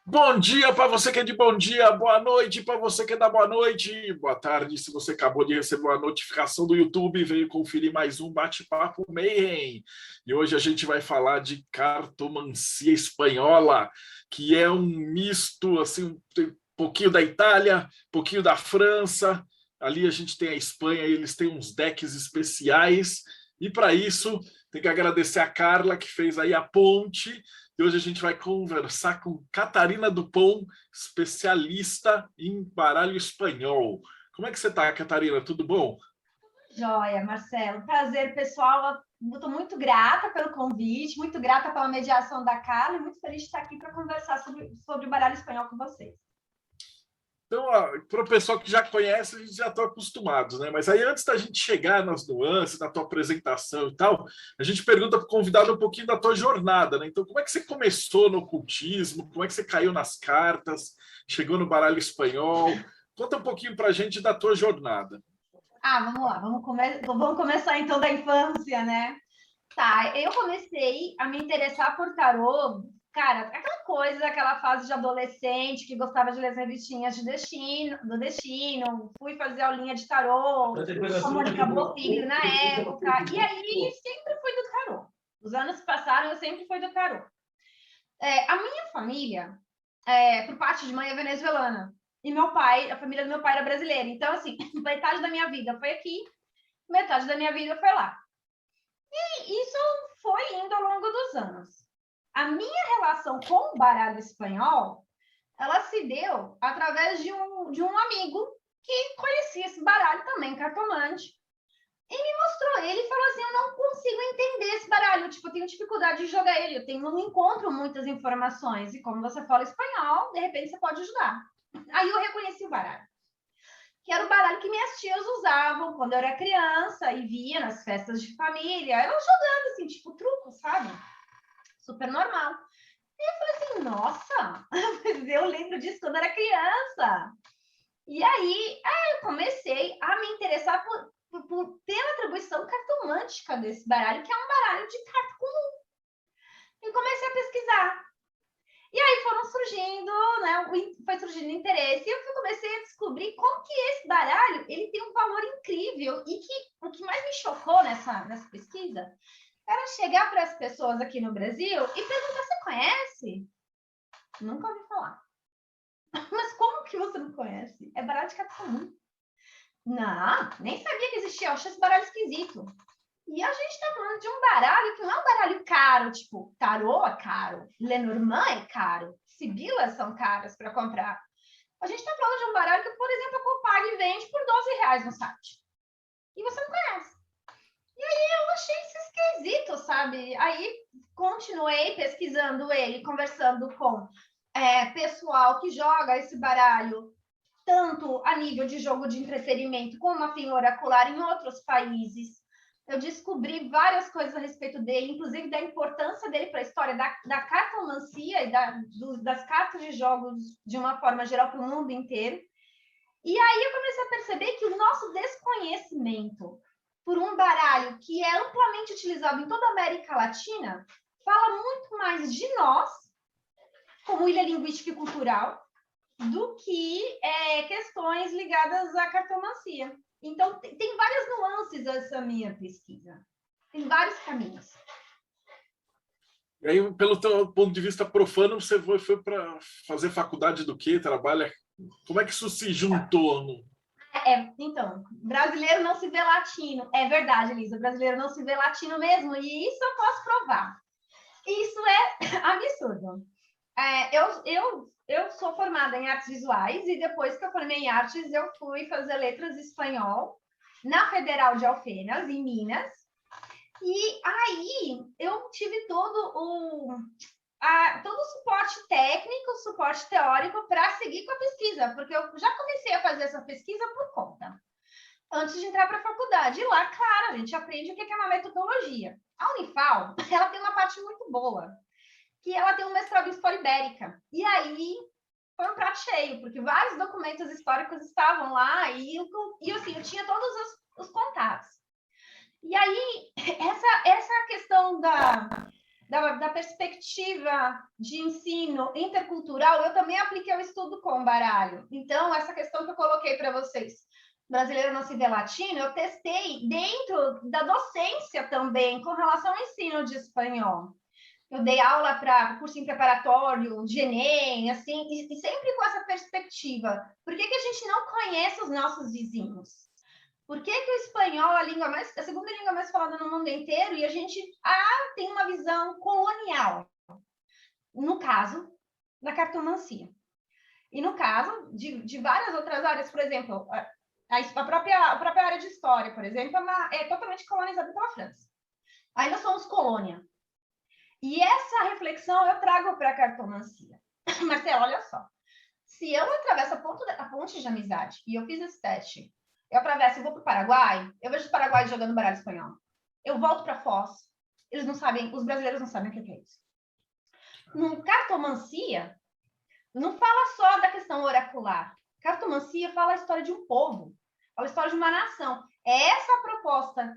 Bom dia para você que é de bom dia, boa noite para você que é da boa noite, boa tarde se você acabou de receber uma notificação do YouTube e veio conferir mais um bate-papo Mayhem. E hoje a gente vai falar de cartomancia espanhola, que é um misto, assim, um pouquinho da Itália, um pouquinho da França. Ali a gente tem a Espanha, eles têm uns decks especiais. E para isso, tem que agradecer a Carla, que fez aí a ponte. E hoje a gente vai conversar com Catarina Dupont, especialista em baralho espanhol. Como é que você está, Catarina? Tudo bom? Joia, Marcelo. Prazer, pessoal. Estou muito grata pelo convite, muito grata pela mediação da Carla e muito feliz de estar aqui para conversar sobre o baralho espanhol com vocês. Então, para o pessoal que já conhece, a gente já está acostumado, né? Mas aí, antes da gente chegar nas nuances, na tua apresentação e tal, a gente pergunta para o convidado um pouquinho da tua jornada, né? Então, como é que você começou no ocultismo? Como é que você caiu nas cartas? Chegou no baralho espanhol? Conta um pouquinho para a gente da tua jornada. Vamos lá, vamos começar então da infância, né? Tá, eu comecei a me interessar por tarô, cara, aquela coisa, aquela fase de adolescente que gostava de ler as revistinhas do destino, fui fazer aulinha de tarô com a Mônica Bofiglio na época, e aí sempre fui do tarô. Os anos passaram, eu sempre fui do tarô. A minha família, por parte de mãe, é venezuelana. E meu pai, a família do meu pai era brasileira. Então, assim, metade da minha vida foi aqui, metade da minha vida foi lá. E isso foi indo ao longo dos anos. A minha relação com o baralho espanhol, ela se deu através de um amigo que conhecia esse baralho também, cartomante. E me mostrou ele e falou assim: eu não consigo entender esse baralho, tipo, eu tenho dificuldade de jogar ele, não encontro muitas informações. E como você fala espanhol, de repente você pode ajudar. Aí eu reconheci o baralho, que era o baralho que minhas tias usavam quando eu era criança e via nas festas de família. Elas jogando assim, tipo, truco, sabe? Super normal. E eu falei assim: nossa, eu lembro disso quando eu era criança. E aí, eu comecei a me interessar pela atribuição cartomântica desse baralho, que é um baralho de carta comum. E comecei a pesquisar. E aí foram surgindo, né? Foi surgindo interesse, e eu comecei a descobrir como que esse baralho ele tem um valor incrível. E que o que mais me chocou nessa pesquisa era chegar para as pessoas aqui no Brasil e perguntar: você conhece? Nunca ouvi falar. Mas como que você não conhece? É baralho de carta comum. Não, nem sabia que existia. Eu achei esse baralho esquisito. E a gente tá falando de um baralho que não é um baralho caro, tipo, tarô é caro, Lenormand é caro, sibilas são caras para comprar. A gente tá falando de um baralho que, por exemplo, a Copag vende por R$ 12 no site. E você não conhece. E aí eu achei isso esquisito, sabe? Aí continuei pesquisando ele, conversando com pessoal que joga esse baralho tanto a nível de jogo de entretenimento como a fim oracular em outros países. Eu descobri várias coisas a respeito dele, inclusive da importância dele para a história da cartomancia e das cartas de jogos de uma forma geral para o mundo inteiro. E aí eu comecei a perceber que o nosso desconhecimento por um baralho que é amplamente utilizado em toda a América Latina fala muito mais de nós, como ilha linguística e cultural, do que questões ligadas à cartomancia. Então, tem várias nuances essa minha pesquisa. Tem vários caminhos. E aí, pelo teu ponto de vista profano, você foi para fazer faculdade do quê? Trabalha? Como é que isso se juntou? Então, brasileiro não se vê latino. É verdade, Elisa, brasileiro não se vê latino mesmo, e isso eu posso provar. Isso é absurdo. Eu sou formada em artes visuais e depois que eu formei em artes, eu fui fazer letras espanhol na Federal de Alfenas, em Minas. E aí eu tive todo o suporte técnico, suporte teórico para seguir com a pesquisa, porque eu já comecei a fazer essa pesquisa por conta, antes de entrar para a faculdade. E lá, claro, a gente aprende o que é uma metodologia. A Unifal, ela tem uma parte muito boa, que ela tem um mestrado em História Ibérica. E aí foi um prato cheio, porque vários documentos históricos estavam lá e assim, eu tinha todos os contatos. E aí, essa questão da perspectiva de ensino intercultural, eu também apliquei o estudo com o baralho. Então, essa questão que eu coloquei para vocês, brasileiro não se vê latino, eu testei dentro da docência também, com relação ao ensino de espanhol. Eu dei aula para cursinho preparatório, de Enem, assim, e sempre com essa perspectiva. Por que a gente não conhece os nossos vizinhos? Por que o espanhol é a segunda língua mais falada no mundo inteiro e a gente tem uma visão colonial? No caso da cartomancia. E no caso de várias outras áreas, por exemplo, a própria área de história, por exemplo, é totalmente colonizada pela França. Ainda somos colônia. E essa reflexão eu trago para a cartomancia. Marcelo, olha só. Se eu atravesso a ponte de amizade e eu fiz esse teste, eu atravesso e vou para o Paraguai, eu vejo os paraguaios jogando baralho espanhol. Eu volto para Foz, eles não sabem, os brasileiros não sabem o que é isso. No cartomancia, não fala só da questão oracular. Cartomancia fala a história de um povo, fala a história de uma nação. É essa a proposta,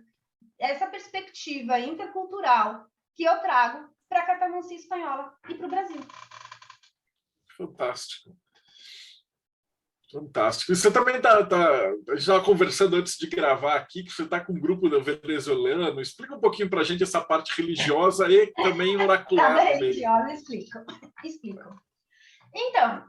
essa perspectiva intercultural que eu trago para a cartomancia espanhola e para o Brasil. Fantástico. Fantástico. E você também a gente estava conversando antes de gravar aqui, que você está com um grupo venezuelano. Explica um pouquinho para a gente essa parte religiosa e também oracular. Religiosa, explico. Então,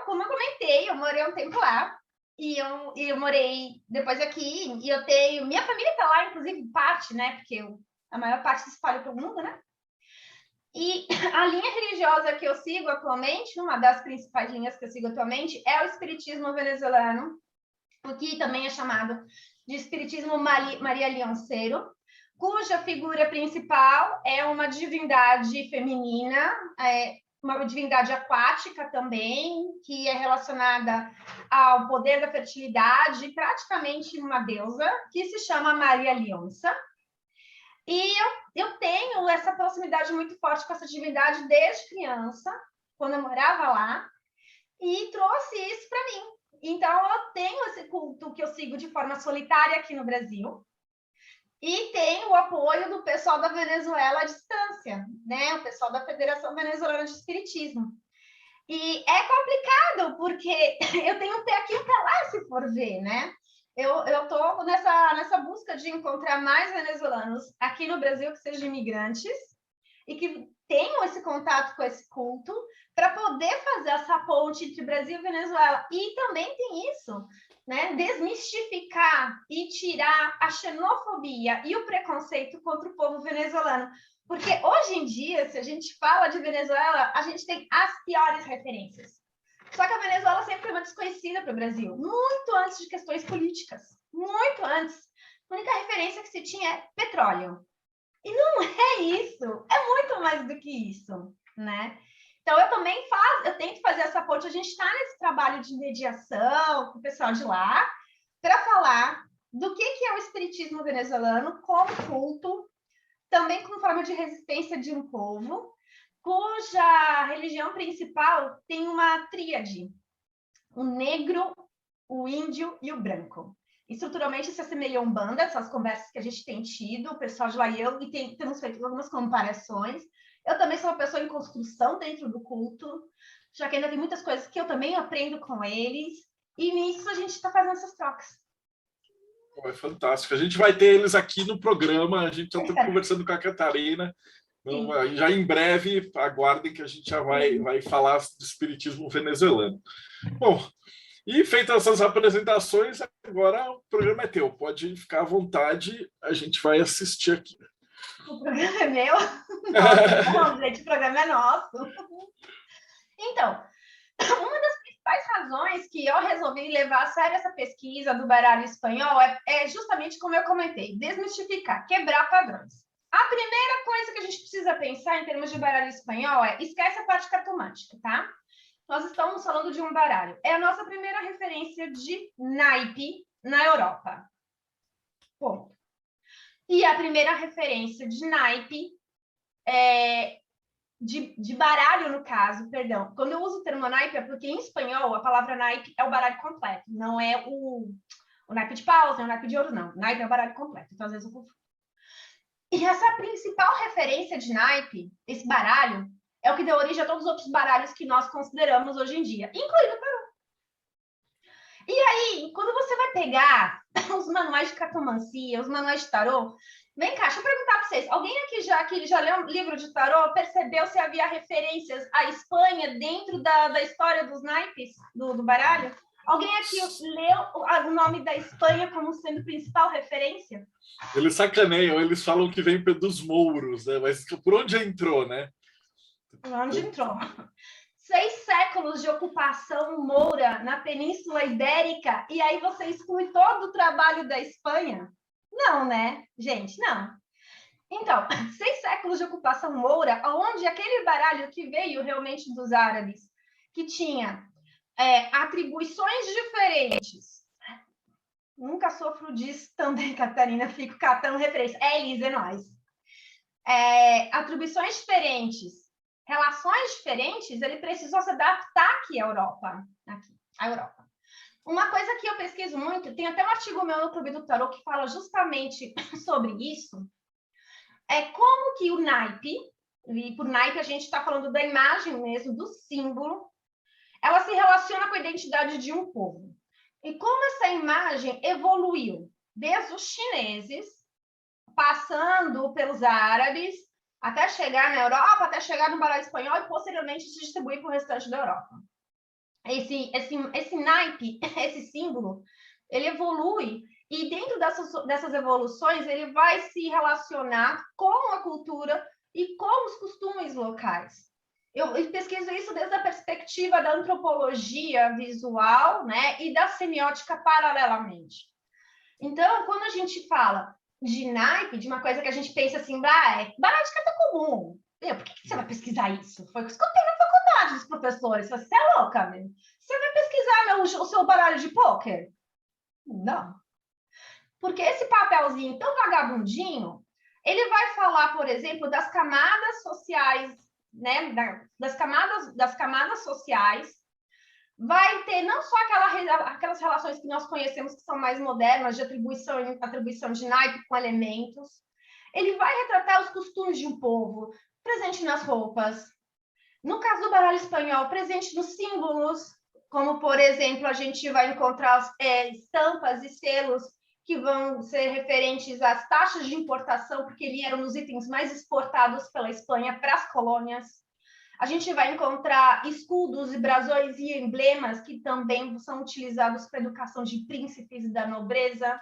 como eu comentei, eu morei um tempo lá, e eu morei depois aqui, e eu tenho... Minha família está lá, inclusive, parte, né? Porque a maior parte se espalha para o mundo, né? E a linha religiosa que eu sigo atualmente, uma das principais linhas que eu sigo atualmente, é o espiritismo venezuelano, o que também é chamado de espiritismo marialionceiro, cuja figura principal é uma divindade feminina, uma divindade aquática também, que é relacionada ao poder da fertilidade, praticamente uma deusa, que se chama Maria Leonça. E eu tenho essa proximidade muito forte com essa divindade desde criança, quando eu morava lá, e trouxe isso para mim. Então, eu tenho esse culto que eu sigo de forma solitária aqui no Brasil, e tenho o apoio do pessoal da Venezuela à distância, né? O pessoal da Federação Venezuelana de Espiritismo. E é complicado, porque eu tenho um pé aqui e um pé lá, se for ver, né? Eu estou nessa busca de encontrar mais venezuelanos aqui no Brasil que sejam imigrantes e que tenham esse contato com esse culto para poder fazer essa ponte entre Brasil e Venezuela. E também tem isso, né? Desmistificar e tirar a xenofobia e o preconceito contra o povo venezuelano. Porque hoje em dia, se a gente fala de Venezuela, a gente tem as piores referências. Só que a Venezuela sempre foi uma desconhecida para o Brasil, muito antes de questões políticas, muito antes. A única referência que se tinha é petróleo. E não é isso, é muito mais do que isso, né? Então, eu tento fazer essa ponte, a gente está nesse trabalho de mediação com o pessoal de lá, para falar do que é o espiritismo venezuelano como culto, também como forma de resistência de um povo, cuja religião principal tem uma tríade: o negro, o índio e o branco. Estruturalmente se assemelham a Umbanda, essas conversas que a gente tem tido, o pessoal de lá e eu, e temos feito algumas comparações. Eu também sou uma pessoa em construção dentro do culto, já que ainda tem muitas coisas que eu também aprendo com eles, e nisso a gente está fazendo essas trocas. É fantástico. A gente vai ter eles aqui no programa, a gente já está conversando com a Catarina. Então, já em breve, aguardem que a gente já vai falar do espiritismo venezuelano. Bom, e feitas essas apresentações, agora o programa é teu. Pode ficar à vontade, a gente vai assistir aqui. O programa é meu? Não, gente, o programa é nosso. Então, uma das principais razões que eu resolvi levar a sério essa pesquisa do baralho espanhol é justamente como eu comentei, desmistificar, quebrar padrões. A primeira coisa que a gente precisa pensar em termos de baralho espanhol esquece a parte cartomântica, tá? Nós estamos falando de um baralho. É a nossa primeira referência de naipe na Europa. Ponto. E a primeira referência de naipe, de baralho, no caso, perdão. Quando eu uso o termo naipe, é porque em espanhol a palavra naipe é o baralho completo. Não é o naipe de paus, não é o naipe de ouro, não. Naipe é o baralho completo. Então, às vezes eu confundo. E essa principal referência de naipe, esse baralho, é o que deu origem a todos os outros baralhos que nós consideramos hoje em dia, incluindo o tarô. E aí, quando você vai pegar os manuais de cartomancia, os manuais de tarô, vem cá, deixa eu perguntar para vocês, alguém aqui já leu um livro de tarô, percebeu se havia referências à Espanha dentro da história dos naipes, do baralho? Alguém aqui leu o nome da Espanha como sendo principal referência? Eles sacaneiam, eles falam que vem dos mouros, né? Mas por onde entrou, né? Por onde entrou? 6 séculos de ocupação moura na Península Ibérica, e aí você exclui todo o trabalho da Espanha? Não, né? Gente, não. Então, 6 séculos de ocupação moura, onde aquele baralho que veio realmente dos árabes, que tinha atribuições diferentes. Nunca sofro disso também, Catarina, fico catando referência. Elisa, é nóis. Atribuições diferentes, relações diferentes, ele precisou se adaptar aqui à Europa. Uma coisa que eu pesquiso muito, tem até um artigo meu no Clube do Tarô que fala justamente sobre isso, é como que o naipe, e por naipe a gente está falando da imagem mesmo, do símbolo, ela se relaciona com a identidade de um povo. E como essa imagem evoluiu desde os chineses, passando pelos árabes, até chegar na Europa, até chegar no baralho espanhol e posteriormente se distribuir para o restante da Europa. Esse naipe, esse símbolo, ele evolui e dentro dessas evoluções ele vai se relacionar com a cultura e com os costumes locais. Eu pesquiso isso desde a perspectiva da antropologia visual, né, e da semiótica paralelamente. Então, quando a gente fala de naipe, de uma coisa que a gente pensa assim, baralho de carta comum. Por que você vai pesquisar isso? Foi o que eu escutei na faculdade dos professores. Você é louca, meu. Você vai pesquisar o seu baralho de pôquer? Não. Porque esse papelzinho tão vagabundinho, ele vai falar, por exemplo, das camadas sociais, né? Das camadas sociais. Vai ter não só aquelas relações que nós conhecemos que são mais modernas, de atribuição de naipe com elementos. Ele vai retratar os costumes de um povo, presente nas roupas. No caso do baralho espanhol, presente nos símbolos, como, por exemplo, a gente vai encontrar estampas e selos que vão ser referentes às taxas de importação, porque eles eram os itens mais exportados pela Espanha para as colônias. A gente vai encontrar escudos e brasões e emblemas que também são utilizados para a educação de príncipes e da nobreza.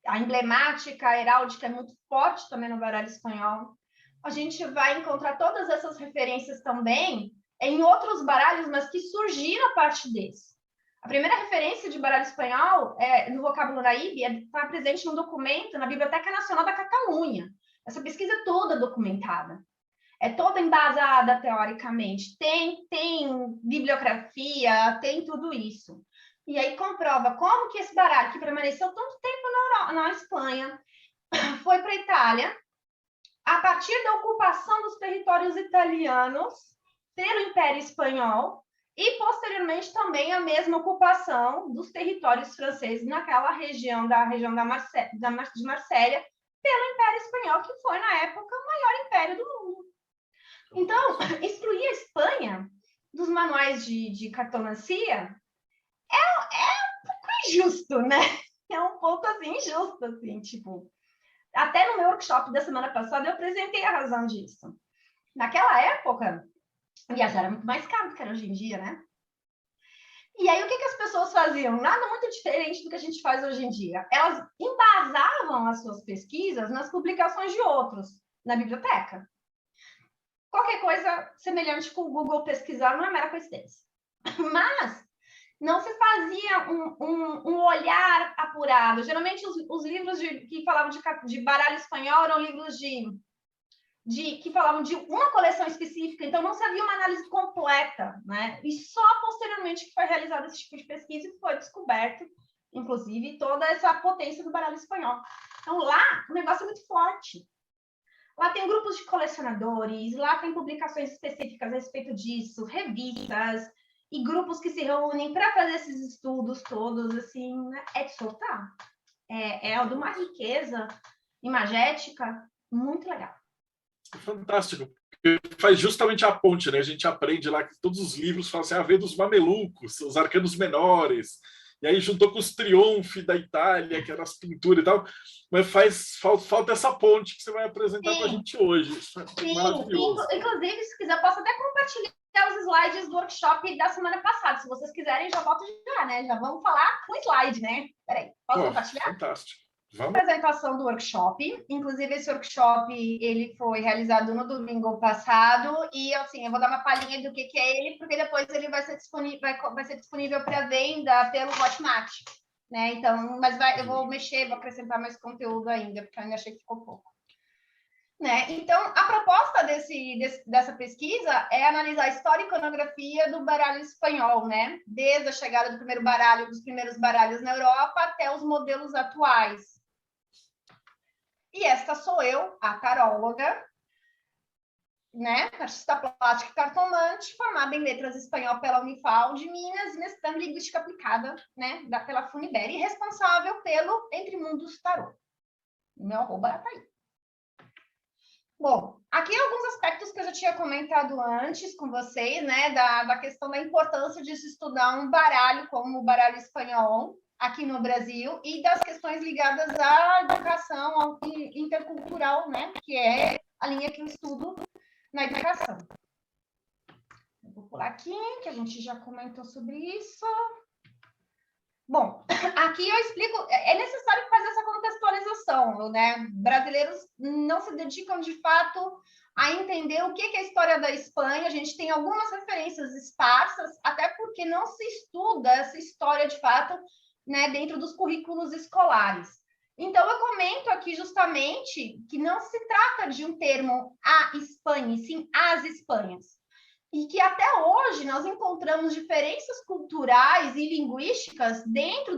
A emblemática, a heráldica é muito forte também no baralho espanhol. A gente vai encontrar todas essas referências também em outros baralhos, mas que surgiram a partir desse. A primeira referência de baralho espanhol no vocábulo Naipe está presente num documento na Biblioteca Nacional da Catalunha. Essa pesquisa é toda documentada. É toda embasada teoricamente, tem bibliografia, tem tudo isso. E aí comprova como que esse baralho, que permaneceu tanto tempo na Espanha, foi para a Itália, a partir da ocupação dos territórios italianos pelo Império Espanhol, e posteriormente também a mesma ocupação dos territórios franceses naquela região de Marsella, pelo Império Espanhol, que foi, na época, o maior império do mundo. Então, excluir a Espanha dos manuais de cartomancia é um pouco injusto, né? É um pouco assim, injusto, assim, tipo. Até no meu workshop da semana passada eu apresentei a razão disso. Naquela época, viajar era muito mais caro do que era hoje em dia, né? E aí, o que as pessoas faziam? Nada muito diferente do que a gente faz hoje em dia. Elas embasavam as suas pesquisas nas publicações de outros, na biblioteca. Qualquer coisa semelhante com o Google pesquisar não é mera coincidência. Mas não se fazia um olhar apurado. Geralmente, os livros que falavam de baralho espanhol eram livros que falavam de uma coleção específica, então não se havia uma análise completa, né? E só posteriormente que foi realizado esse tipo de pesquisa e foi descoberto, inclusive, toda essa potência do baralho espanhol. Então, lá, o negócio é muito forte. Lá tem grupos de colecionadores, lá tem publicações específicas a respeito disso, revistas e grupos que se reúnem para fazer esses estudos todos, assim, né? É de soltar. É de uma riqueza imagética muito legal. Fantástico. Faz justamente a ponte, né? A gente aprende lá que todos os livros falam assim, veio dos mamelucos, os arcanos menores, e aí juntou com os triunfi da Itália, que eram as pinturas e tal, mas falta essa ponte que você vai apresentar para a gente hoje. Isso é maravilhoso. Inclusive, se quiser, posso até compartilhar os slides do workshop da semana passada. Se vocês quiserem, já volto já, né? Já vamos falar com slide, né? Peraí, posso compartilhar? Fantástico. Vamos. Apresentação do workshop. Inclusive, esse workshop ele foi realizado no domingo passado e assim, eu vou dar uma palhinha do que é ele, porque depois ele vai ser disponível para venda pelo Hotmart, né? Então, eu vou mexer, vou acrescentar mais conteúdo ainda, porque eu ainda achei que ficou pouco. Né? Então, a proposta dessa pesquisa é analisar a história e iconografia do baralho espanhol, né? Desde a chegada dos primeiros baralhos na Europa até os modelos atuais. E esta sou eu, a taróloga, né? Artista plástica e cartomante, formada em letras espanhol pela Unifal de Minas, mestrando em linguística aplicada, né? Pela Funibel, e responsável pelo Entre Mundos Tarô. Meu arroba tá aí. Bom, aqui alguns aspectos que eu já tinha comentado antes com vocês, né? Da questão da importância de se estudar um baralho como o baralho espanhol, aqui no Brasil, e das questões ligadas à educação intercultural, né? Que é a linha que eu estudo na educação. Eu vou pular aqui, que a gente já comentou sobre isso. Bom, aqui eu explico, é necessário fazer essa contextualização, né? Brasileiros não se dedicam, de fato, a entender o que é a história da Espanha. A gente tem algumas referências esparsas, até porque não se estuda essa história, de fato, né, dentro dos currículos escolares. Então, eu comento aqui justamente que não se trata de um termo a Espanha, e sim as Espanhas. E que até hoje nós encontramos diferenças culturais e linguísticas dentro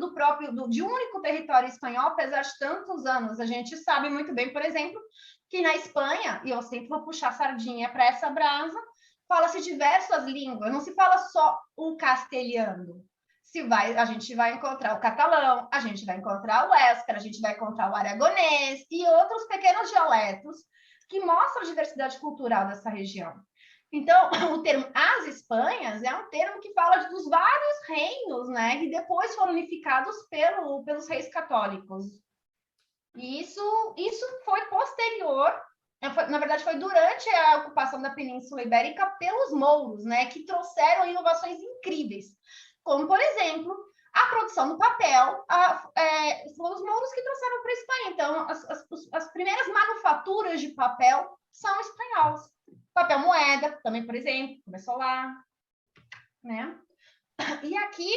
de um único território espanhol, apesar de tantos anos. A gente sabe muito bem, por exemplo, que na Espanha, e eu sempre vou puxar sardinha para essa brasa, fala-se diversas línguas, não se fala só o castelhano. A gente vai encontrar o catalão, a gente vai encontrar o huéscar, a gente vai encontrar o aragonês e outros pequenos dialetos que mostram a diversidade cultural dessa região. Então, o termo as Espanhas é um termo que fala dos vários reinos, né, que depois foram unificados pelos reis católicos. E isso foi posterior, na verdade, foi durante a ocupação da Península Ibérica pelos mouros, né, que trouxeram inovações incríveis, como, por exemplo, a produção do papel. Foram os mouros que trouxeram para a Espanha. Então, as primeiras manufaturas de papel são espanholas. Papel moeda, também, por exemplo, começou lá, né? E aqui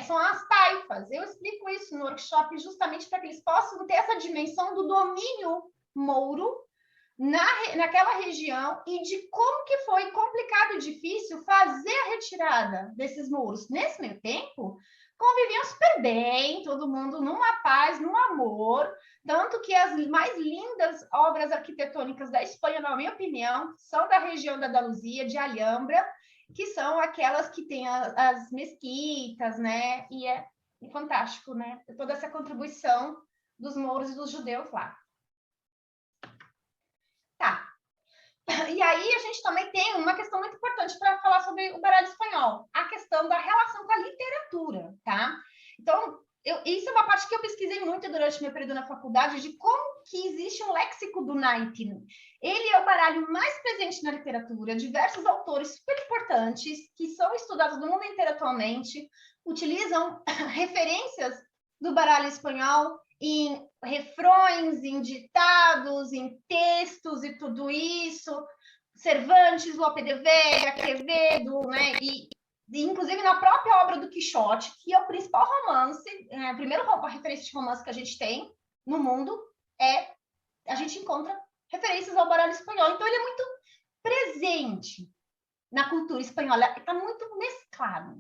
são as taifas. Eu explico isso no workshop justamente para que eles possam ter essa dimensão do domínio mouro naquela região e de como que foi complicado e difícil fazer a retirada desses muros. Nesse meio tempo, conviviam super bem, todo mundo numa paz, num amor, tanto que as mais lindas obras arquitetônicas da Espanha, na minha opinião, são da região da Andaluzia, de Alhambra, que são aquelas que têm as mesquitas, né? E é fantástico, né? Toda essa contribuição dos mouros e dos judeus lá. Tá. E aí a gente também tem uma questão muito importante para falar sobre o baralho espanhol, a questão da relação com a literatura, tá? Então, isso é uma parte que eu pesquisei muito durante meu período na faculdade, de como que existe um léxico do naipe. Ele é o baralho mais presente na literatura, diversos autores super importantes, que são estudados no mundo inteiro atualmente, utilizam referências do baralho espanhol em refrões, em ditados, em textos e tudo isso. Cervantes, Lope de Vega, Quevedo, né? E inclusive na própria obra do Quixote, que é o principal romance, a primeira referência de romance que a gente tem no mundo, a gente encontra referências ao baralho espanhol. Então, ele é muito presente na cultura espanhola, está muito mesclado.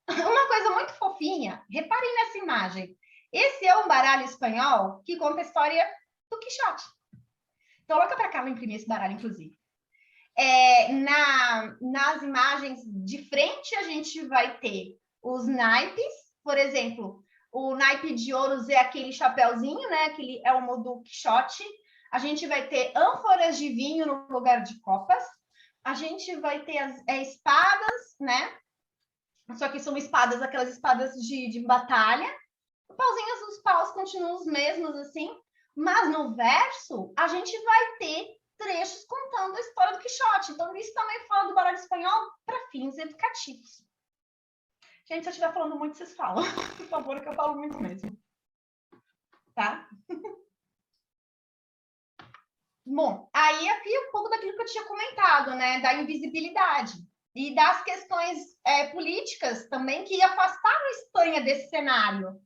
Uma coisa muito fofinha, reparem nessa imagem. Esse é um baralho espanhol que conta a história do Quixote. Coloca para cá, vou imprimir esse baralho, inclusive. Nas imagens de frente, a gente vai ter os naipes. Por exemplo, o naipe de ouros é aquele chapéuzinho, né? Aquele elmo do Quixote. A gente vai ter ânforas de vinho no lugar de copas. A gente vai ter as espadas, né? Só que são espadas, aquelas espadas de batalha. Os paus continuam os mesmos, assim. Mas no verso, a gente vai ter trechos contando a história do Quixote. Então, isso também fala do baralho espanhol para fins educativos. Gente, se eu estiver falando muito, vocês falam. Por favor, que eu falo muito mesmo. Tá? Bom, aí aqui um pouco daquilo que eu tinha comentado, né? Da invisibilidade e das questões políticas também que afastaram a Espanha desse cenário.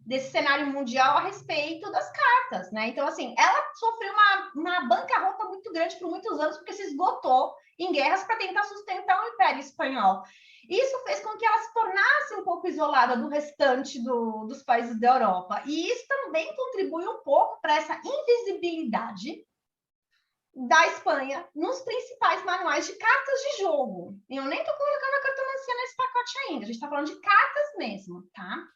Desse cenário mundial a respeito das cartas, né? Então, assim, ela sofreu uma bancarrota muito grande por muitos anos, porque se esgotou em guerras para tentar sustentar o Império Espanhol. Isso fez com que ela se tornasse um pouco isolada do restante dos países da Europa. E isso também contribui um pouco para essa invisibilidade da Espanha nos principais manuais de cartas de jogo. E eu nem estou colocando a cartomancia nesse pacote ainda, a gente está falando de cartas mesmo, tá?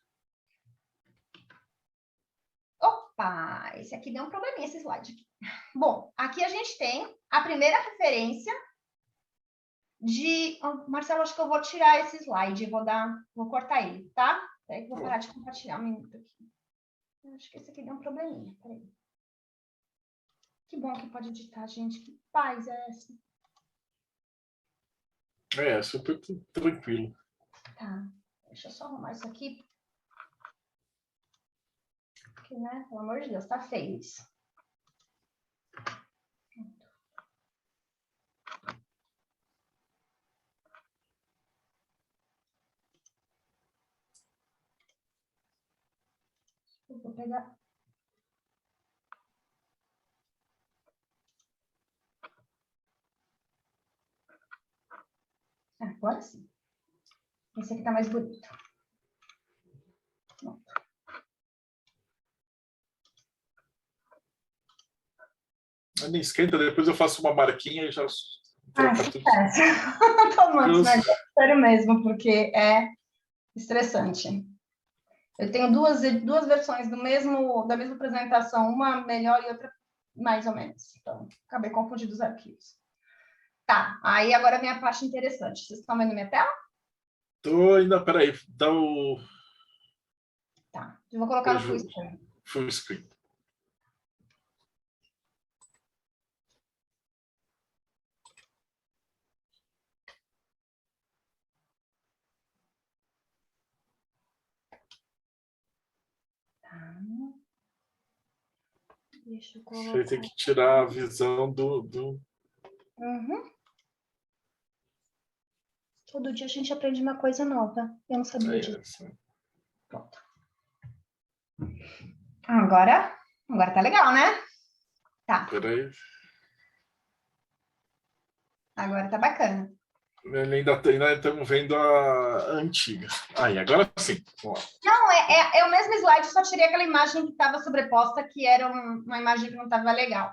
Opa, esse aqui deu um probleminha, esse slide aqui. Bom, aqui a gente tem a primeira referência de... Oh, Marcelo, acho que eu vou tirar esse slide, vou cortar ele, tá? Peraí que eu vou parar de compartilhar um minuto aqui. Acho que esse aqui deu um probleminha, peraí. Que bom que pode editar, gente, que paz é essa? Super tranquilo. Tá, deixa eu só arrumar isso aqui. Porque, né, pelo amor de Deus, tá feio isso. Eu vou pegar... Agora sim. Esse aqui tá mais bonito. Pronto. Nem esquenta, depois eu faço uma marquinha e já troca tudo. Tomando esse negócio sério mesmo, porque é estressante. Eu tenho duas versões da mesma apresentação, uma melhor e outra mais ou menos. Então, acabei confundindo os arquivos. Tá, aí agora a minha parte interessante. Vocês estão vendo minha tela? Tô ainda, peraí, dá o... Tá, eu vou colocar no full screen. Full screen. Deixa eu colocar... Você tem que tirar a visão do... Uhum. Todo dia a gente aprende uma coisa nova. Eu não sabia disso. Pronto. Agora tá legal, né? Tá. Peraí. Agora tá bacana. Ainda estamos vendo a antiga. Aí, agora sim. Vamos lá. Não, é o mesmo slide, só tirei aquela imagem que estava sobreposta, que era uma imagem que não estava legal.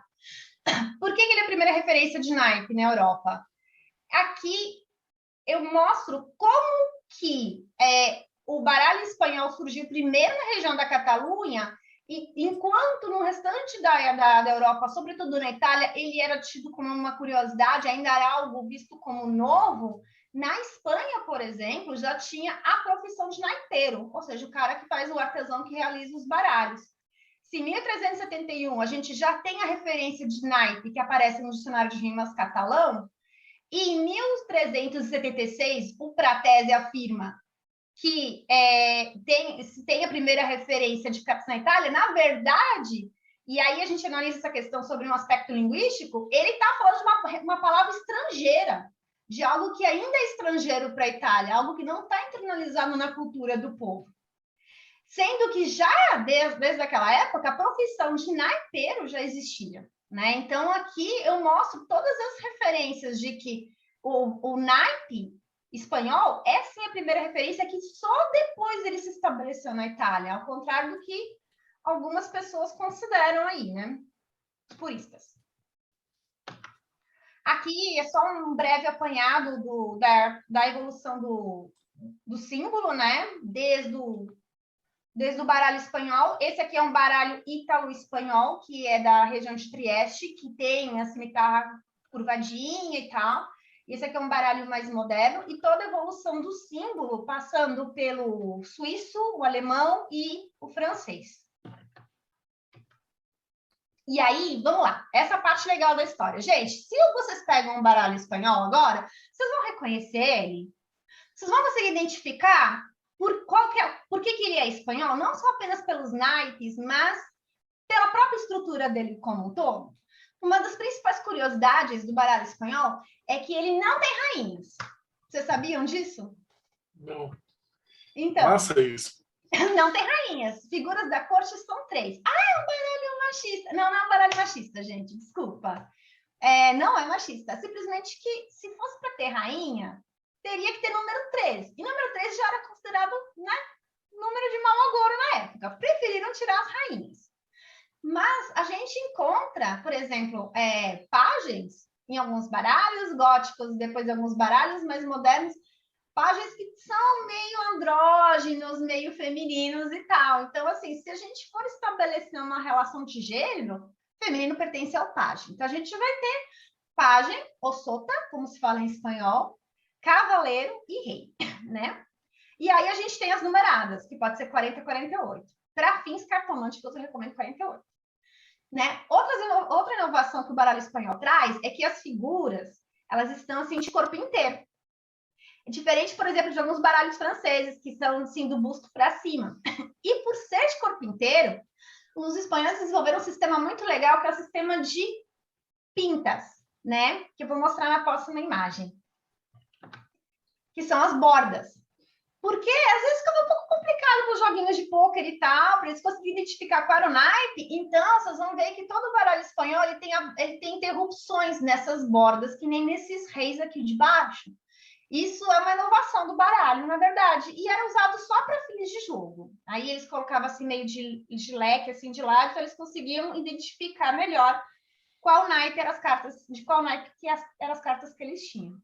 Por que ele é a primeira referência de naipe na Europa? Aqui eu mostro como que o baralho espanhol surgiu primeiro na região da Catalunha, e enquanto no restante da Europa, sobretudo na Itália, ele era tido como uma curiosidade, ainda era algo visto como novo. Na Espanha, por exemplo, já tinha a profissão de naipeiro, ou seja, o cara que faz o artesão que realiza os baralhos. Se em 1371 a gente já tem a referência de naipe que aparece no dicionário de rimas catalão, e em 1376 o Pratese afirma que tem a primeira referência de cartas na Itália, na verdade, e aí a gente analisa essa questão sobre um aspecto linguístico, ele está falando de uma palavra estrangeira, de algo que ainda é estrangeiro para a Itália, algo que não está internalizado na cultura do povo. Sendo que já desde aquela época, a profissão de naipeiro já existia, né? Então, aqui eu mostro todas as referências de que o naipe espanhol é sim a primeira referência, que só depois ele se estabeleceu na Itália, ao contrário do que algumas pessoas consideram aí, né? Os puristas. Aqui é só um breve apanhado da evolução do símbolo, né? Desde desde o baralho espanhol. Esse aqui é um baralho ítalo-espanhol, que é da região de Trieste, que tem a cimitarra curvadinha e tal. Esse aqui é um baralho mais moderno, e toda a evolução do símbolo, passando pelo suíço, o alemão e o francês. E aí, vamos lá, essa parte legal da história. Gente, se vocês pegam um baralho espanhol agora, vocês vão reconhecer ele, vocês vão conseguir identificar por que ele é espanhol, não só apenas pelos naipes, mas pela própria estrutura dele como um todo. Uma das principais curiosidades do baralho espanhol é que ele não tem rainhas. Vocês sabiam disso? Não. Então, Massa isso. Não tem rainhas. Figuras da corte são 3. Ah, é um baralho machista. Não, não é um baralho machista, gente. Desculpa. Não é machista. Simplesmente que, se fosse para ter rainha, teria que ter número 3. E número 3 já era considerado, né, número de mau agouro na época. Preferiram tirar as rainhas. Mas a gente encontra, por exemplo, pajens em alguns baralhos góticos, depois em alguns baralhos mais modernos, pajens que são meio andrógenos, meio femininos e tal. Então, assim, se a gente for estabelecer uma relação de gênero, feminino pertence ao pajem. Então, a gente vai ter pajem, ou sota, como se fala em espanhol, cavaleiro e rei, né? E aí a gente tem as numeradas, que pode ser 40 e 48. Para fins cartomânticos, eu recomendo 48. Né? Outra inovação que o baralho espanhol traz é que as figuras, elas estão assim de corpo inteiro. Diferente, por exemplo, de alguns baralhos franceses, que são assim do busto para cima. E por ser de corpo inteiro, os espanhóis desenvolveram um sistema muito legal, que é o sistema de pintas, né? Que eu vou mostrar na próxima imagem. Que são as bordas. Porque às vezes fica um pouco complicado com os joguinhos de pôquer e tal, para eles conseguirem identificar qual era o naipe. Então, vocês vão ver que todo baralho espanhol ele tem interrupções nessas bordas, que nem nesses reis aqui de baixo. Isso é uma inovação do baralho, na verdade, e era usado só para fins de jogo. Aí eles colocavam assim meio de leque assim de lado, então eles conseguiam identificar melhor qual naipe eram as cartas, de qual naipe eram as cartas que eles tinham.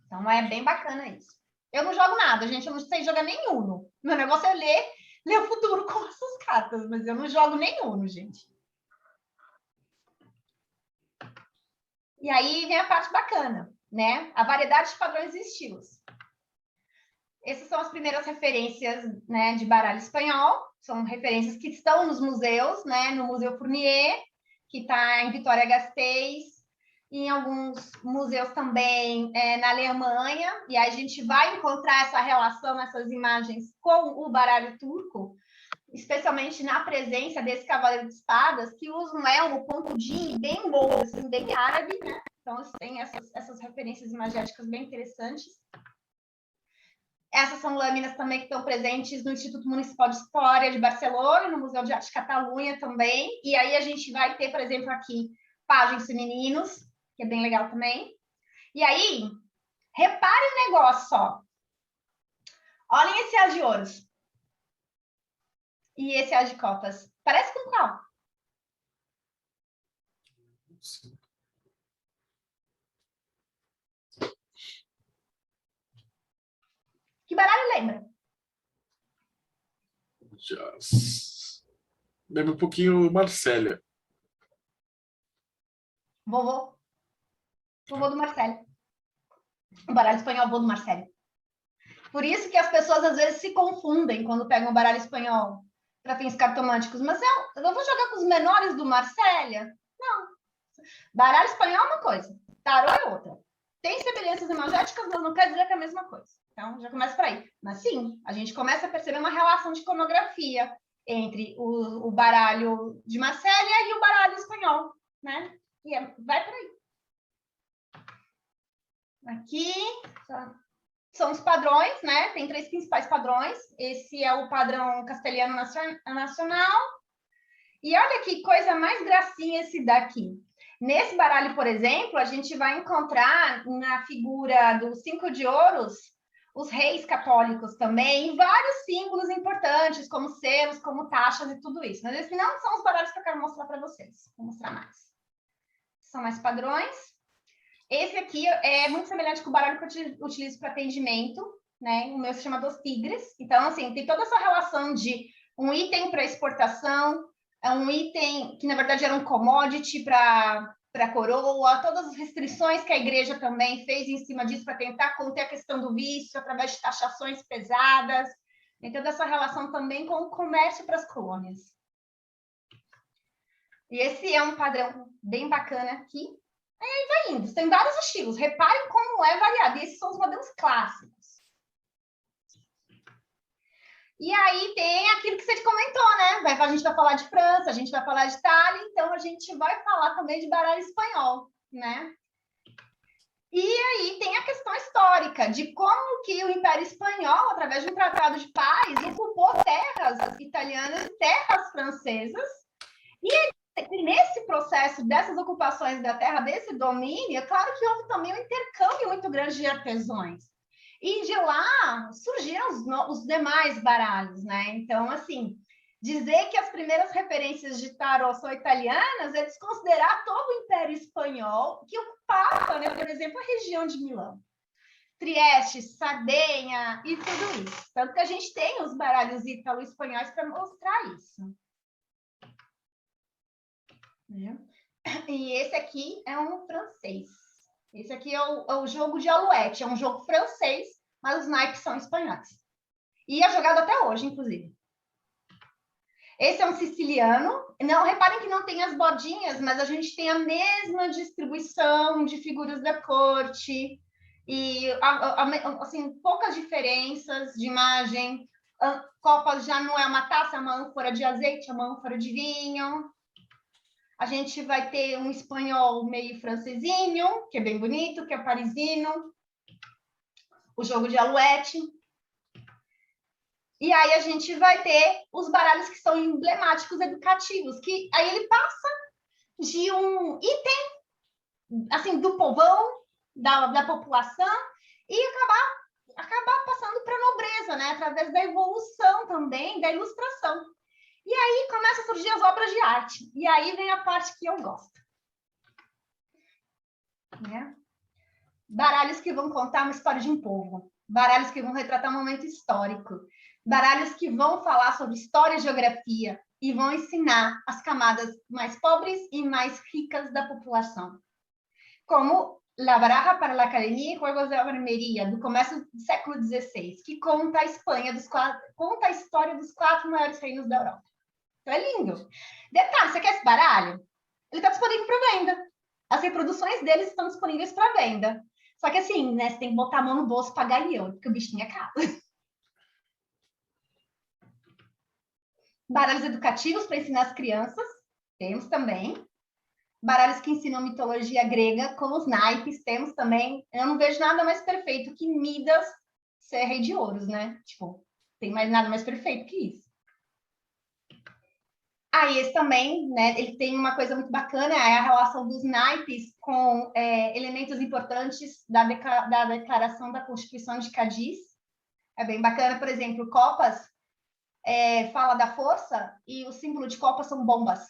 Então é bem bacana isso. Eu não jogo nada, gente, eu não sei jogar nem Uno. Meu negócio é ler o futuro com essas cartas, mas eu não jogo nem Uno, gente. E aí vem a parte bacana, né? A variedade de padrões e estilos. Essas são as primeiras referências, né, de baralho espanhol. São referências que estão nos museus, né? No Museu Fournier, que está em Vitória-Gasteiz, em alguns museus também na Alemanha, e aí a gente vai encontrar essa relação, essas imagens com o baralho turco, especialmente na presença desse cavaleiro de espadas, que usa um elmo pontudinho, bem bom, assim, bem árabe, né? Então, tem essas referências imagéticas bem interessantes. Essas são lâminas também que estão presentes no Instituto Municipal de História de Barcelona, no Museu de Arte de Catalunha também, e aí a gente vai ter, por exemplo, aqui, pajens femininos, que é bem legal também. E aí, repare o negócio só. Olhem esse as de ouros. E esse as de copas. Parece com qual? Sim. Que baralho lembra? Já. Lembra um pouquinho Marcélia. Vovô do Marcelo. O baralho espanhol, vovô do Marcelo. Por isso que as pessoas às vezes se confundem quando pegam o baralho espanhol para fins cartomânticos. Mas eu vou jogar com os menores do Marcélia? Não. Baralho espanhol é uma coisa, tarô é outra. Tem semelhanças imagéticas, mas não quer dizer que é a mesma coisa. Então, já começa por aí. Mas sim, a gente começa a perceber uma relação de iconografia entre o baralho de Marcélia e o baralho espanhol, né? E vai por aí. Aqui são os padrões, né? Tem 3 principais padrões. Esse é o padrão castelhano nacional. E olha que coisa mais gracinha esse daqui. Nesse baralho, por exemplo, a gente vai encontrar na figura dos 5 de ouros os reis católicos também, e vários símbolos importantes, como selos, como taxas e tudo isso. Mas esses não são os baralhos que eu quero mostrar para vocês. Vou mostrar mais. São mais padrões. Esse aqui é muito semelhante com o baralho que eu utilizo para atendimento, né? O meu se chama Dos Tigres. Então, assim, tem toda essa relação de um item para exportação, é um item que, na verdade, era um commodity para a coroa, todas as restrições que a igreja também fez em cima disso para tentar conter a questão do vício através de taxações pesadas, então dessa relação também com o comércio para as colônias. E esse é um padrão bem bacana aqui. Aí vai indo, tem vários estilos, reparem como é variado, e esses são os modelos clássicos. E aí tem aquilo que você comentou, né? A gente vai falar de França, a gente vai falar de Itália, então a gente vai falar também de baralho espanhol, né? E aí tem a questão histórica de como que o Império Espanhol, através de um tratado de paz, ocupou terras italianas e terras francesas. E nesse processo dessas ocupações da terra, desse domínio, é claro que houve também um intercâmbio muito grande de artesãos. E de lá surgiram os demais baralhos, né? Então, assim, dizer que as primeiras referências de tarot são italianas é desconsiderar todo o Império Espanhol que ocupava, né, por exemplo, a região de Milão. Trieste, Sardenha e tudo isso. Tanto que a gente tem os baralhos ítalo-espanhóis para mostrar isso. E esse aqui é um francês. Esse aqui é o jogo de Alouette, é um jogo francês, mas os naipes são espanhóis. E é jogado até hoje, inclusive. Esse é um siciliano. Não, reparem que não tem as bordinhas, mas a gente tem a mesma distribuição de figuras da corte. E, assim, poucas diferenças de imagem. Copas já não é uma taça, é uma ânfora de azeite, é uma ânfora de vinho. A gente vai ter um espanhol meio francesinho, que é bem bonito, que é parisino. O jogo de Alouette. E aí a gente vai ter os baralhos que são emblemáticos educativos, que aí ele passa de um item, assim, do povão, da população, e acabar passando para a nobreza, né? Através da evolução também, da ilustração. E aí começam a surgir as obras de arte. E aí vem a parte que eu gosto. Né? Baralhos que vão contar uma história de um povo. Baralhos que vão retratar um momento histórico. Baralhos que vão falar sobre história e geografia e vão ensinar as camadas mais pobres e mais ricas da população. Como La Baraja para la Academia e Juegos de Armeria, do começo do século XVI, que conta a Espanha, conta a história dos 4 maiores reinos da Europa. Então é lindo. Detalhe, você quer esse baralho? Ele está disponível para venda. As reproduções deles estão disponíveis para venda. Só que assim, né, você tem que botar a mão no bolso e pagar em euro, porque o bichinho é caro. Baralhos educativos para ensinar as crianças, temos também. Baralhos que ensinam mitologia grega, com os naipes, temos também. Eu não vejo nada mais perfeito que Midas ser rei de ouros, né? Tipo, tem mais nada mais perfeito que isso. Aí esse também, né? Ele tem uma coisa muito bacana, é a relação dos naipes com elementos importantes da declaração da Constituição de Cádiz. É bem bacana, por exemplo, copas fala da força e o símbolo de copa são bombas,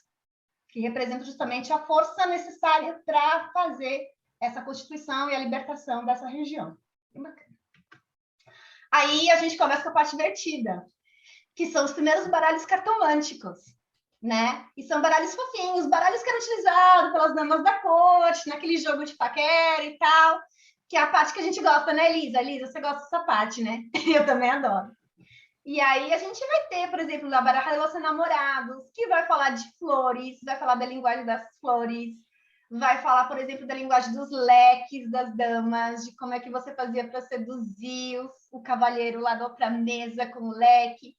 que representam justamente a força necessária para fazer essa Constituição e a libertação dessa região. Bem bacana. Aí a gente começa com a parte divertida, que são os primeiros baralhos cartomânticos, né? E são baralhos fofinhos, baralhos que eram utilizados pelas damas da corte, naquele jogo de paquera e tal, que é a parte que a gente gosta, né, Elisa? Elisa, você gosta dessa parte, né? Eu também adoro. E aí a gente vai ter, por exemplo, a Baraja de los Enamorados, que vai falar de flores, vai falar da linguagem das flores, vai falar, por exemplo, da linguagem dos leques das damas, de como é que você fazia para seduzir o cavalheiro lá da outra mesa com o leque.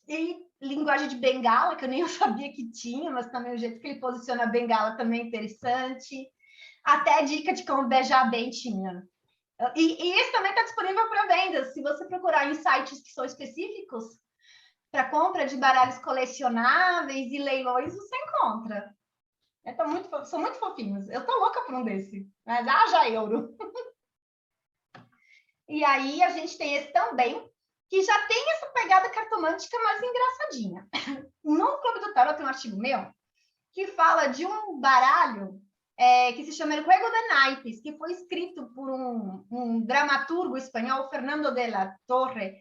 E linguagem de bengala, que eu nem sabia que tinha, mas também o jeito que ele posiciona a bengala também é interessante. Até dica de como beijar bem tinha. E esse também está disponível para venda. Se você procurar em sites que são específicos para compra de baralhos colecionáveis e leilões, você encontra. São muito fofinhos. Eu tô louca por um desse. Mas haja euro. E aí a gente tem esse também, que já tem essa pegada cartomântica mais engraçadinha. No Clube do Tarot tem um artigo meu que fala de um baralho que se chama El Juego de Naipes, que foi escrito por um dramaturgo espanhol, Fernando de la Torre,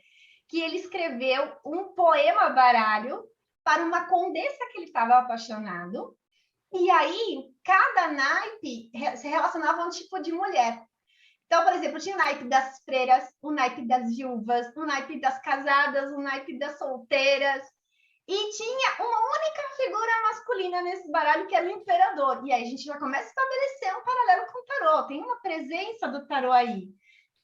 que ele escreveu um poema baralho para uma condessa que ele estava apaixonado. E aí, cada naipe se relacionava a um tipo de mulher. Então, por exemplo, tinha o naipe das freiras, o naipe das viúvas, o naipe das casadas, o naipe das solteiras. E tinha uma única figura masculina nesse baralho, que era o imperador. E aí a gente já começa a estabelecer um paralelo com o tarô. Tem uma presença do tarô aí.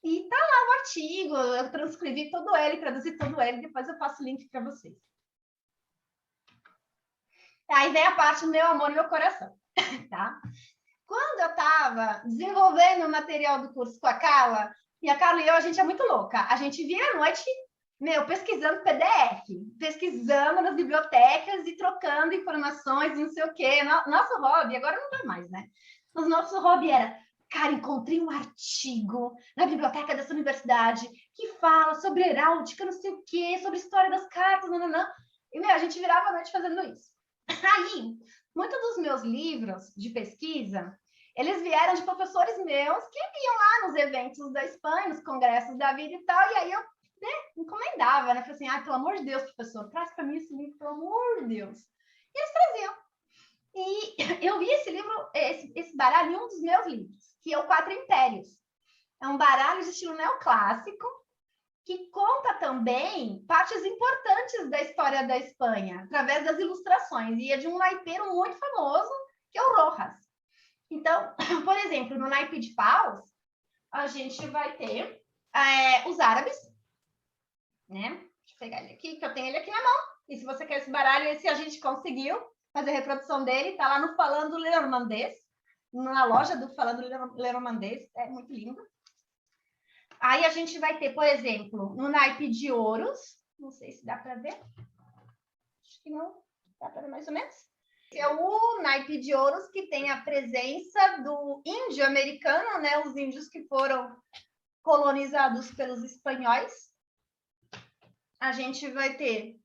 E tá lá o artigo, eu transcrevi todo ele, traduzi todo ele, depois eu passo o link para vocês. Aí vem a parte do meu amor e meu coração, tá? Quando eu estava desenvolvendo o material do curso com a Carla, e a Carla e eu, a gente é muito louca. A gente vira à noite, pesquisando PDF, pesquisando nas bibliotecas e trocando informações e não sei o quê. Nosso hobby, agora não dá mais, né? Mas nosso hobby era, cara, encontrei um artigo na biblioteca dessa universidade que fala sobre heráldica, não sei o quê, sobre história das cartas, nananã. E, a gente virava à noite fazendo isso. Aí, muitos dos meus livros de pesquisa, eles vieram de professores meus que iam lá nos eventos da Espanha, nos congressos da vida e tal, e aí eu encomendava, né? Falei assim, pelo amor de Deus, professor, traz para mim esse livro, pelo amor de Deus. E eles traziam. E eu vi esse livro, esse baralho em um dos meus livros, que é o Quatro Impérios. É um baralho de estilo neoclássico, que conta também partes importantes da história da Espanha, através das ilustrações. E é de um naipeiro muito famoso, que é o Rojas. Então, por exemplo, no naipe de paus, a gente vai ter os árabes, né? Deixa eu pegar ele aqui, que eu tenho ele aqui na mão. E se você quer esse baralho, esse a gente conseguiu fazer a reprodução dele, tá lá no Falando Lermandês, na loja do Falando Lermandês, é muito lindo. Aí a gente vai ter, por exemplo, no naipe de ouros, não sei se dá para ver, acho que não, dá para ver mais ou menos. Esse é o naipe de ouros que tem a presença do índio americano, né? Os índios que foram colonizados pelos espanhóis. A gente vai ter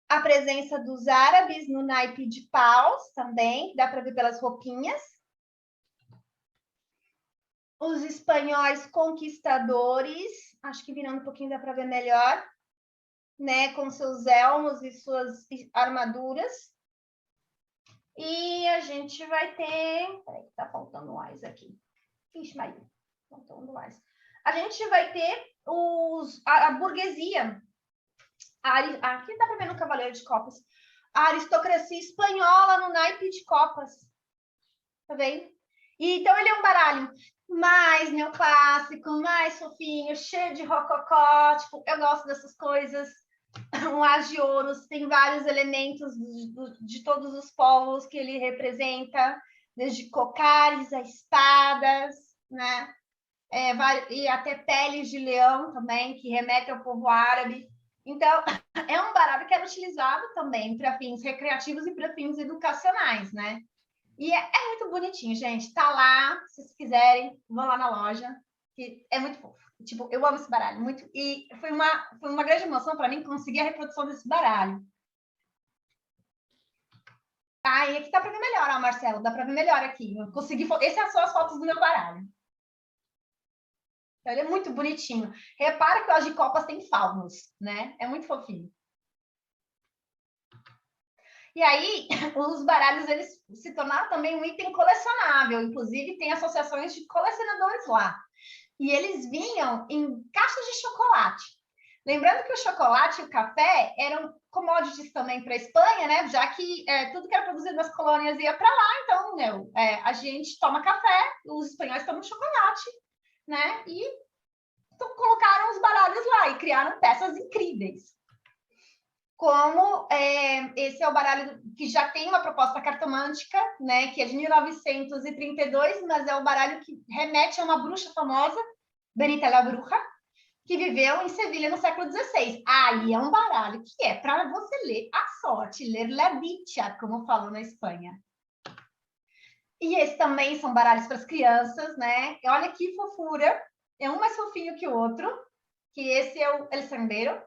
a presença dos árabes no naipe de paus também, que dá para ver pelas roupinhas. Os espanhóis conquistadores, acho que virando um pouquinho dá para ver melhor, né, com seus elmos e suas armaduras. E a gente vai ter... Peraí, tá faltando mais aqui. Ixi, Maria, faltando mais. A gente vai ter a burguesia. Aqui dá para ver no Cavaleiro de Copas. A aristocracia espanhola no naipe de copas. Tá vendo? E, então, ele é um baralho mais neoclássico, mais fofinho, cheio de rococó. Tipo, eu gosto dessas coisas. Um as de ouros, tem vários elementos de todos os povos que ele representa, desde cocares a espadas, né? E até peles de leão também, que remete ao povo árabe. Então, é um baralho que era utilizado também para fins recreativos e para fins educacionais, né? E é muito bonitinho, gente. Tá lá, se vocês quiserem, vão lá na loja, que é muito fofo. Tipo, eu amo esse baralho muito. E foi uma grande emoção para mim conseguir a reprodução desse baralho. Ah, e aqui dá para ver melhor, ó, Marcelo. Dá para ver melhor aqui. Eu consegui. Essas são as fotos do meu baralho. Então, ele é muito bonitinho. Repara que o as de copas tem faunos, né? É muito fofinho. E aí, os baralhos, eles se tornaram também um item colecionável. Inclusive, tem associações de colecionadores lá. E eles vinham em caixas de chocolate. Lembrando que o chocolate e o café eram commodities também para a Espanha, né? Já que tudo que era produzido nas colônias ia para lá. Então, a gente toma café, os espanhóis tomam chocolate, né? E então, colocaram os baralhos lá e criaram peças incríveis. Como esse é o baralho que já tem uma proposta cartomântica, né, que é de 1932, mas é o baralho que remete a uma bruxa famosa, Benita la Bruja, que viveu em Sevilha no século XVI. Aí é um baralho que é para você ler a sorte, ler la dicha, como falam na Espanha. E esses também são baralhos para as crianças, né? E olha que fofura, é um mais fofinho que o outro, que esse é o El Sandero.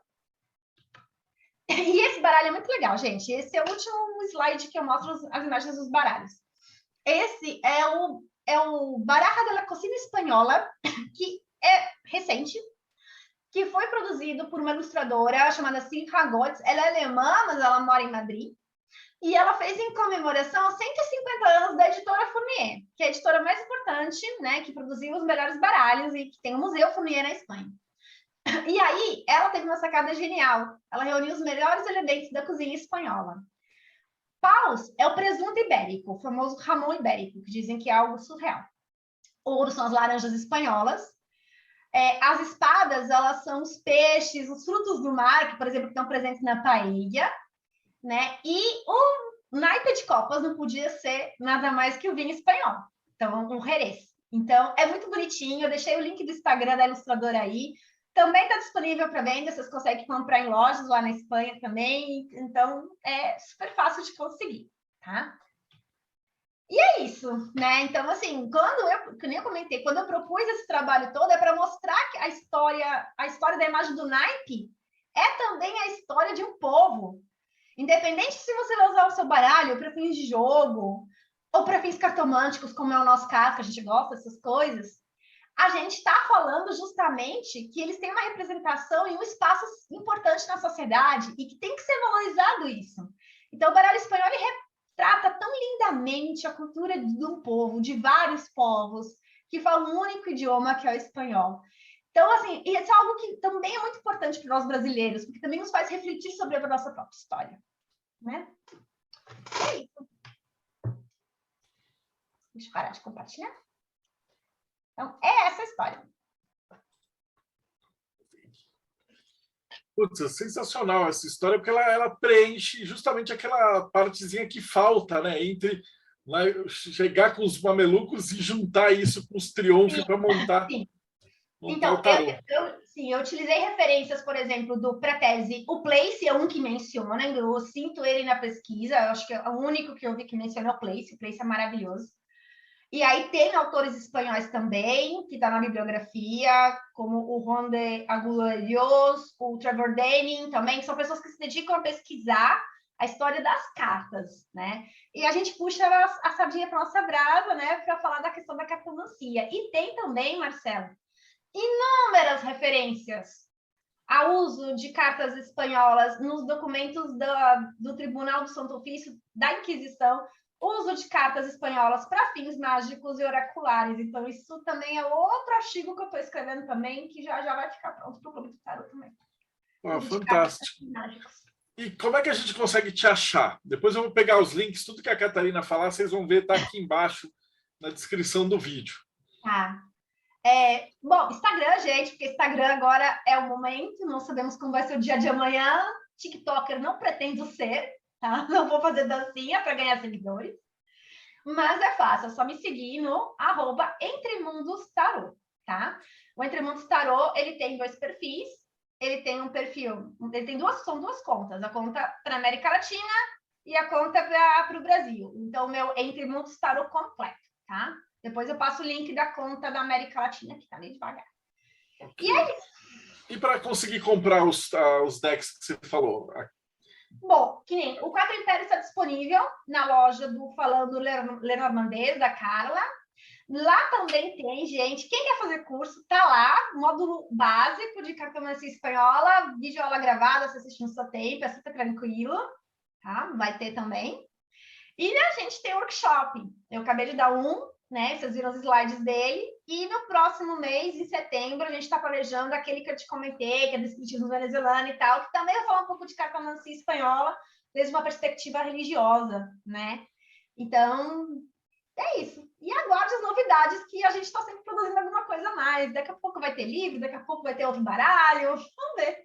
E esse baralho é muito legal, gente. Esse é o último slide que eu mostro as imagens dos baralhos. Esse é o Baraja de la Cocina Espanhola, que é recente, que foi produzido por uma ilustradora chamada Simcha Gotz. Ela é alemã, mas ela mora em Madrid. E ela fez em comemoração aos 150 anos da editora Fournier, que é a editora mais importante, né, que produziu os melhores baralhos e que tem o Museu Fournier na Espanha. E aí, ela teve uma sacada genial. Ela reuniu os melhores elementos da cozinha espanhola. Paus é o presunto ibérico, o famoso jamão ibérico, que dizem que é algo surreal. Ouro são as laranjas espanholas. As espadas, elas são os peixes, os frutos do mar, que, por exemplo, estão presentes na paella, né? E o naipe de copas não podia ser nada mais que o vinho espanhol. Então, um Jerez. Então, é muito bonitinho. Eu deixei o link do Instagram da ilustradora aí. Também está disponível para venda. Vocês conseguem comprar em lojas lá na Espanha também. Então, é super fácil de conseguir, tá? E é isso, né? Então, assim, que nem eu comentei, quando eu propus esse trabalho todo, é para mostrar que a história da imagem do naipe é também a história de um povo. Independente se você vai usar o seu baralho para fins de jogo ou para fins cartomânticos, como é o nosso caso, que a gente gosta dessas coisas, a gente está falando justamente que eles têm uma representação e um espaço importante na sociedade e que tem que ser valorizado isso. Então, o baralho espanhol ele retrata tão lindamente a cultura de um povo, de vários povos, que falam um único idioma, que é o espanhol. Então, assim, isso é algo que também é muito importante para nós brasileiros, porque também nos faz refletir sobre a nossa própria história, né? É isso. Deixa eu parar de compartilhar. Então, é essa a história. Putz, é sensacional essa história, porque ela preenche justamente aquela partezinha que falta, né? Entre lá, chegar com os mamelucos e juntar isso com os triunfos para montar. Sim. Então, o tarô. Eu utilizei referências, por exemplo, do Pretese. O Place é um que menciona, eu sinto ele na pesquisa, eu acho que é o único que eu vi que menciona o Place. O Place é maravilhoso. E aí tem autores espanhóis também, que está na bibliografia, como o Juan de Aguilera, o Trevor Denning também, que são pessoas que se dedicam a pesquisar a história das cartas, né? E a gente puxa a sardinha para nossa brasa, né, para falar da questão da cartomancia. E tem também, Marcelo, inúmeras referências ao uso de cartas espanholas nos documentos do Tribunal do Santo Ofício da Inquisição, uso de cartas espanholas para fins mágicos e oraculares. Então, isso também é outro artigo que eu estou escrevendo também, que já vai ficar pronto para o Clube do Tarot também. Fantástico. E como é que a gente consegue te achar? Depois eu vou pegar os links, tudo que a Catarina falar, vocês vão ver, tá aqui embaixo na descrição do vídeo. Tá. Bom, Instagram, gente, porque Instagram agora é o momento, não sabemos como vai ser o dia de amanhã. TikToker não pretendo ser, tá? Não vou fazer dancinha para ganhar seguidores. Mas é fácil, é só me seguir no @EntreMundosTarot, tá? O Entremundos Tarot, ele tem 2 perfis. Ele tem um perfil, são 2 contas, a conta para a América Latina e a conta para o Brasil. Então, o meu Entremundos Tarot completo, tá? Depois eu passo o link da conta da América Latina, que está meio devagar. Okay. E é isso. E para conseguir comprar os decks que você falou? Bom, que nem o 4 Impérios está disponível na loja do Falando Lenormandês, da Carla. Lá também tem, gente, quem quer fazer curso, tá lá, módulo básico de cartomancia espanhola, videoaula gravada, você assiste no seu tempo, é super tranquilo, tá? Vai ter também. E a gente tem workshop, eu acabei de dar né? Vocês viram os slides dele, e no próximo mês, em setembro, a gente está planejando aquele que eu te comentei, que é do espiritismo venezuelano e tal, que também vai falar um pouco de cartomancia espanhola, desde uma perspectiva religiosa, né? Então, é isso. E aguarde as novidades, que a gente está sempre produzindo alguma coisa a mais. Daqui a pouco vai ter livro, daqui a pouco vai ter outro baralho. Vamos ver.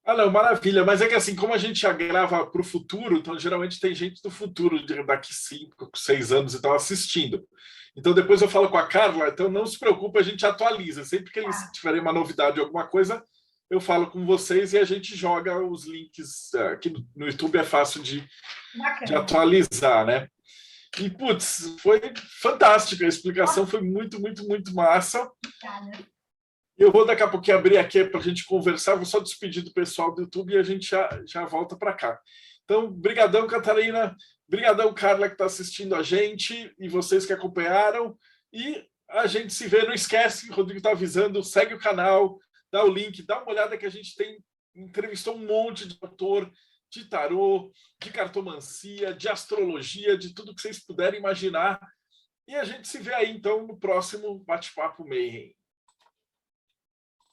Ah, não, maravilha. Mas é que assim, como a gente já grava para o futuro, então geralmente tem gente do futuro, daqui 5, 6 anos e tal, assistindo. Então depois eu falo com a Carla, então não se preocupe, a gente atualiza. Sempre que eles tiverem uma novidade, alguma coisa, eu falo com vocês e a gente joga os links. Aqui no YouTube é fácil de atualizar, né? E, putz, foi fantástica. A explicação foi muito, muito, muito massa. Eu vou daqui a pouquinho abrir aqui para a gente conversar. Vou só despedir do pessoal do YouTube e a gente já volta para cá. Então, brigadão, Catarina. Brigadão, Carla, que está assistindo a gente e vocês que acompanharam. E a gente se vê. Não esquece, o Rodrigo está avisando, segue o canal, dá o link, dá uma olhada que a gente entrevistou um monte de autor de tarô, de cartomancia, de astrologia, de tudo que vocês puderem imaginar. E a gente se vê aí, então, no próximo Bate-Papo Mayhem.